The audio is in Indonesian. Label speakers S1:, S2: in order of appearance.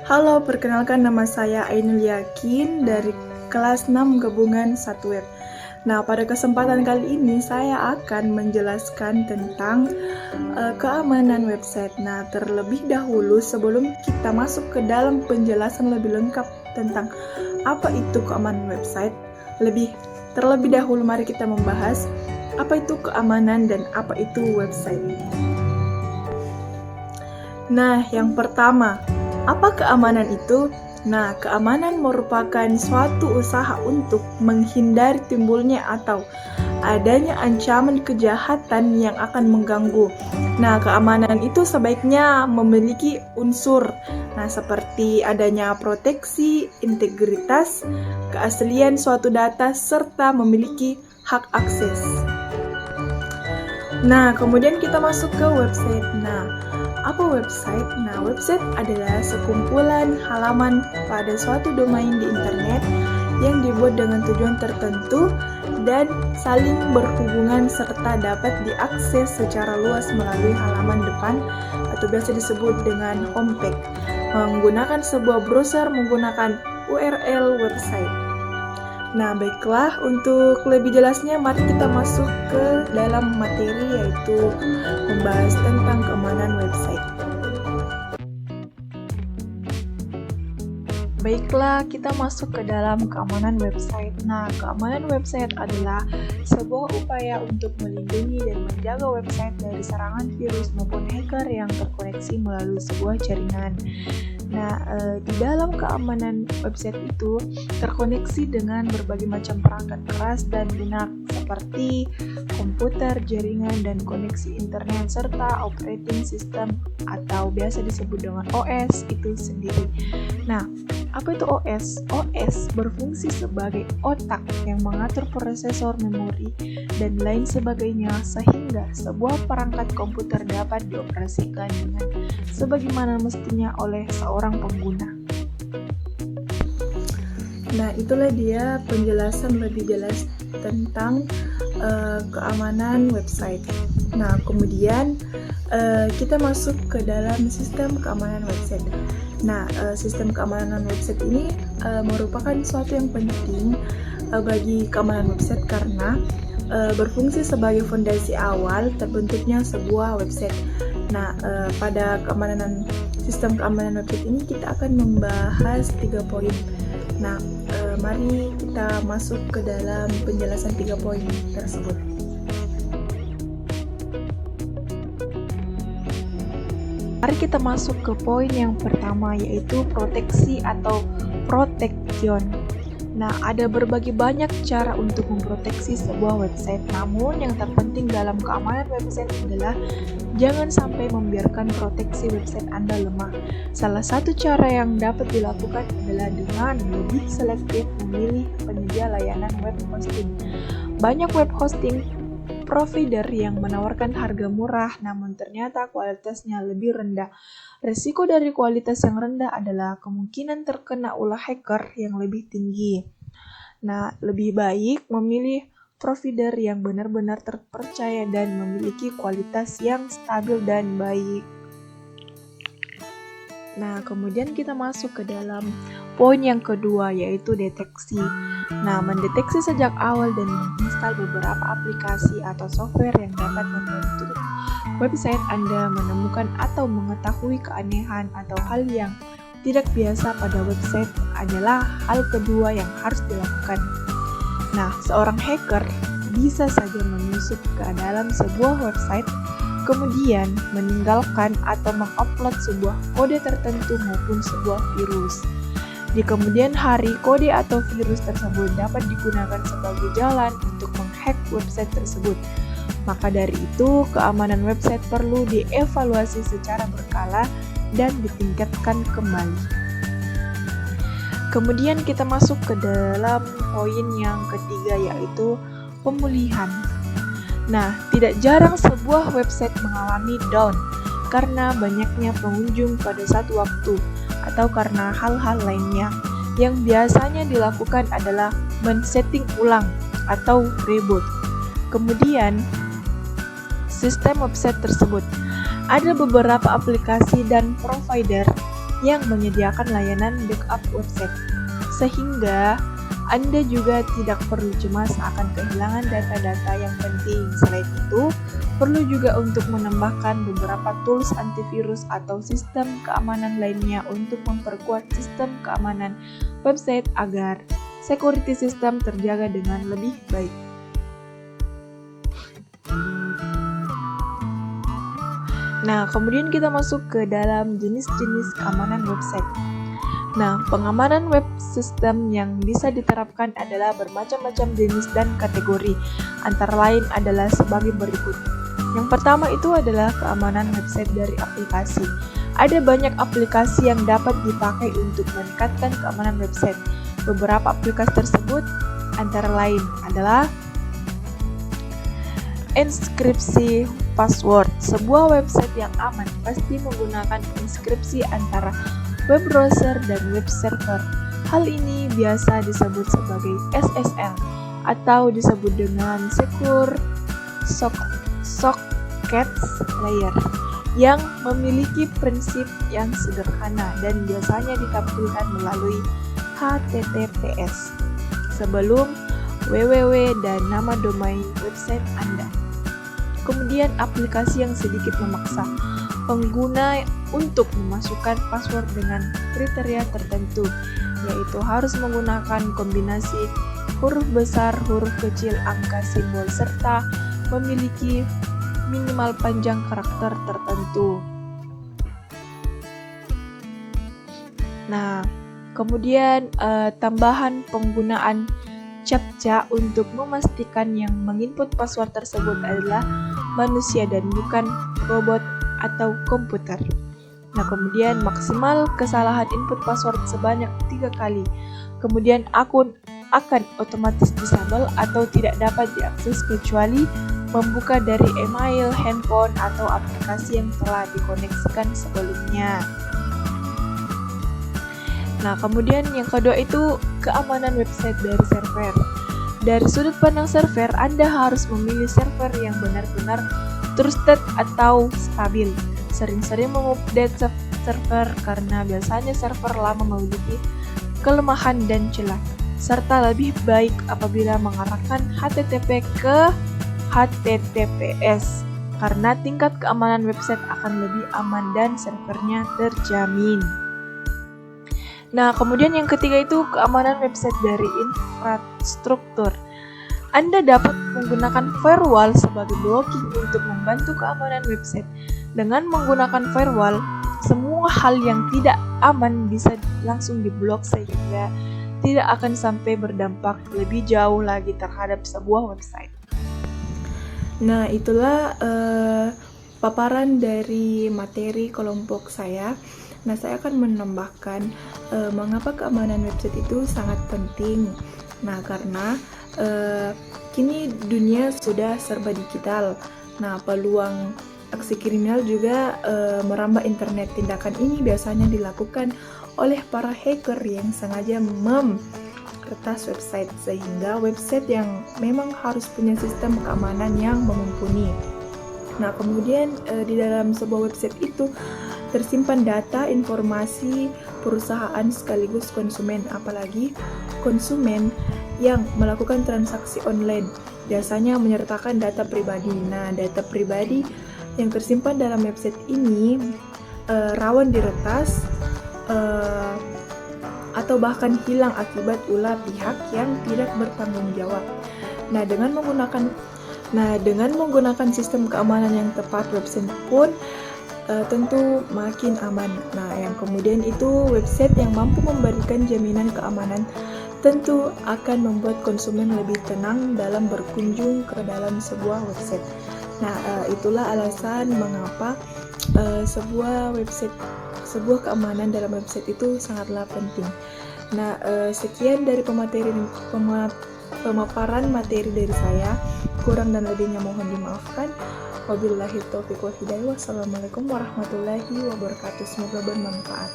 S1: Halo, perkenalkan nama saya Ainul Yakin dari kelas 6 gabungan 1 web. Nah, pada kesempatan kali ini saya akan menjelaskan tentang keamanan website. Nah, terlebih dahulu sebelum kita masuk ke dalam penjelasan lebih lengkap tentang apa itu keamanan website, terlebih dahulu mari kita membahas apa itu keamanan dan apa itu website. Nah, yang pertama, apa keamanan itu? Nah, keamanan merupakan suatu usaha untuk menghindari timbulnya atau adanya ancaman kejahatan yang akan mengganggu. Nah, keamanan itu sebaiknya memiliki unsur, seperti adanya proteksi, integritas, keaslian suatu data, serta memiliki hak akses. Nah, kemudian kita masuk ke website. Nah, apa website? Nah, website adalah sekumpulan halaman pada suatu domain di internet yang dibuat dengan tujuan tertentu dan saling berhubungan serta dapat diakses secara luas melalui halaman depan atau biasa disebut dengan homepage. Menggunakan sebuah browser menggunakan URL website. Nah, baiklah, untuk lebih jelasnya mari kita masuk ke dalam materi, yaitu membahas tentang keamanan website. Baiklah, kita masuk ke dalam keamanan website. Nah, keamanan website adalah sebuah upaya untuk melindungi dan menjaga website dari serangan virus maupun hacker yang terkoneksi melalui sebuah jaringan. Nah, di dalam keamanan website itu terkoneksi dengan berbagai macam perangkat keras dan lunak seperti komputer, jaringan, dan koneksi internet serta operating system atau biasa disebut dengan OS itu sendiri. Nah, apa itu OS? OS berfungsi sebagai otak yang mengatur prosesor, memori, dan lain sebagainya sehingga sebuah perangkat komputer dapat dioperasikan dengan sebagaimana mestinya oleh seorang pengguna. Nah, itulah dia penjelasan lebih jelas tentang keamanan website. Nah, kemudian kita masuk ke dalam sistem keamanan website. Nah, sistem keamanan website ini merupakan suatu yang penting bagi keamanan website karena berfungsi sebagai fondasi awal terbentuknya sebuah website. Nah, pada sistem keamanan website ini kita akan membahas 3 poin. Nah, mari kita masuk ke dalam penjelasan 3 poin tersebut. Mari kita masuk ke poin yang pertama, yaitu proteksi atau protection. Nah, ada berbagai banyak cara untuk memproteksi sebuah website. Namun, yang terpenting dalam keamanan website adalah jangan sampai membiarkan proteksi website Anda lemah. Salah satu cara yang dapat dilakukan adalah dengan lebih selektif memilih penyedia layanan web hosting. Banyak web hosting provider yang menawarkan harga murah namun ternyata kualitasnya lebih rendah. Resiko dari kualitas yang rendah adalah kemungkinan terkena ulah hacker yang lebih tinggi. Nah, lebih baik memilih provider yang benar-benar terpercaya dan memiliki kualitas yang stabil dan baik. Nah, kemudian kita masuk ke dalam poin yang kedua, yaitu deteksi. Nah, mendeteksi sejak awal dan menginstal beberapa aplikasi atau software yang dapat membantu website Anda menemukan atau mengetahui keanehan atau hal yang tidak biasa pada website adalah hal kedua yang harus dilakukan. Nah, seorang hacker bisa saja menyusup ke dalam sebuah website, kemudian meninggalkan atau mengupload sebuah kode tertentu maupun sebuah virus. Di kemudian hari, kode atau virus tersebut dapat digunakan sebagai jalan untuk menghack website tersebut. Maka dari itu, keamanan website perlu dievaluasi secara berkala dan ditingkatkan kembali. Kemudian kita masuk ke dalam poin yang ketiga, yaitu pemulihan. Nah, tidak jarang sebuah website mengalami down karena banyaknya pengunjung pada satu waktu atau karena hal-hal lainnya. Yang biasanya dilakukan adalah men-setting ulang atau reboot. Kemudian, sistem website tersebut. Ada beberapa aplikasi dan provider yang menyediakan layanan backup website, sehingga Anda juga tidak perlu cemas akan kehilangan data-data yang penting. Selain itu, perlu juga untuk menambahkan beberapa tools antivirus atau sistem keamanan lainnya untuk memperkuat sistem keamanan website agar security system terjaga dengan lebih baik. Nah, kemudian kita masuk ke dalam jenis-jenis keamanan website. Nah, pengamanan web system yang bisa diterapkan adalah bermacam-macam jenis dan kategori, antara lain adalah sebagai berikut. Yang pertama itu adalah keamanan website dari aplikasi. Ada banyak aplikasi yang dapat dipakai untuk meningkatkan keamanan website. Beberapa aplikasi tersebut antara lain adalah inskripsi password. Sebuah website yang aman pasti menggunakan inskripsi antara web browser dan web server. Hal ini biasa disebut sebagai SSL atau disebut dengan Secure Sockets Layer yang memiliki prinsip yang sederhana dan biasanya ditampilkan melalui HTTPS sebelum www dan nama domain website Anda. Kemudian aplikasi yang sedikit memaksa pengguna untuk memasukkan password dengan kriteria tertentu, yaitu harus menggunakan kombinasi huruf besar, huruf kecil, angka, simbol, serta memiliki minimal panjang karakter tertentu. Nah, kemudian tambahan penggunaan CAPTCHA untuk memastikan yang menginput password tersebut adalah manusia dan bukan robot atau komputer. Nah, kemudian maksimal kesalahan input password sebanyak 3 kali. Kemudian akun akan otomatis disable atau tidak dapat diakses kecuali membuka dari email, handphone, atau aplikasi yang telah dikoneksikan sebelumnya. Nah, kemudian yang kedua itu keamanan website dari server. Dari sudut pandang server, Anda harus memilih server yang benar-benar trusted atau stabil. Sering-sering mengupdate server karena biasanya server lama memiliki kelemahan dan celah, serta lebih baik apabila mengarahkan HTTP ke HTTPS karena tingkat keamanan website akan lebih aman dan servernya terjamin. Nah, kemudian yang ketiga itu keamanan website dari infrastruktur. Anda dapat menggunakan firewall sebagai blocking untuk membantu keamanan website. Dengan menggunakan firewall, semua hal yang tidak aman bisa langsung diblok sehingga tidak akan sampai berdampak lebih jauh lagi terhadap sebuah website. Nah, itulah paparan dari materi kelompok saya. Nah, saya akan menambahkan mengapa keamanan website itu sangat penting. Nah, karena kini dunia sudah serba digital. Nah, peluang aksi kriminal juga merambah internet. Tindakan ini biasanya dilakukan oleh para hacker yang sengaja meretas website, sehingga website yang memang harus punya sistem keamanan yang mumpuni. Nah, kemudian di dalam sebuah website itu tersimpan data, informasi perusahaan sekaligus konsumen, apalagi konsumen yang melakukan transaksi online biasanya menyertakan data pribadi. Nah, data pribadi yang tersimpan dalam website ini rawan diretas atau bahkan hilang akibat ulah pihak yang tidak bertanggung jawab. Nah, dengan menggunakan sistem keamanan yang tepat, website pun tentu makin aman. Nah, yang kemudian itu website yang mampu memberikan jaminan keamanan tentu akan membuat konsumen lebih tenang dalam berkunjung ke dalam sebuah website. Nah, itulah alasan mengapa sebuah keamanan dalam website itu sangatlah penting. Nah, sekian dari pemaparan materi dari saya. Kurang dan lebihnya mohon dimaafkan. Wabillahi taufiq wal hidayah. Wassalamualaikum warahmatullahi wabarakatuh. Semoga bermanfaat.